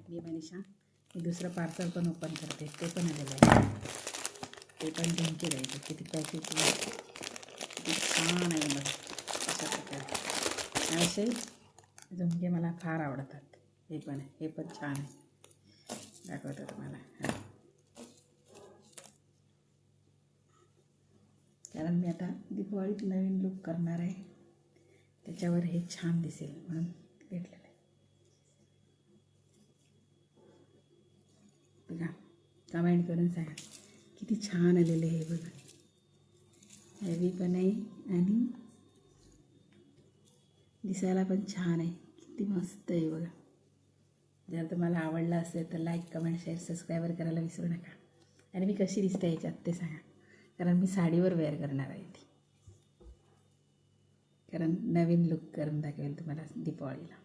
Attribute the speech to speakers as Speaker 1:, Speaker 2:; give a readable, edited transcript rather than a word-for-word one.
Speaker 1: मी मनीषा. मी दुसरं पार्सल पण ओपन करते, ते पण आलेलं आहे. ते पण झुमके द्यायचे. किती पॅकेजिंग किती छान आहे बघा. अशा प्रकारे असे झुमके मला फार आवडतात. हे पण आहे, हे पण छान आहे. दाखवतो तुम्हाला. कारण मी आता दिवाळीत नवीन लुक करणार आहे, त्याच्यावर हे छान दिसेल म्हणून घेतलेलं आहे. बघा, कमेंट करून सांगा किती छान आलेलं आहे. बघा, हेवी पण आहे आणि दिसायला पण छान आहे. किती मस्त आहे बघा. जर तुम्हाला आवडलं असेल तर लाईक, कमेंट, शेअर, सबस्क्राईबर करायला विसरू नका. आणि मी कशी दिसते याच्यात ते सांगा, कारण मी साडीवर वेअर करणार आहे ती. कारण नवीन लुक करून दाखवेल तुम्हाला दिवाळीला.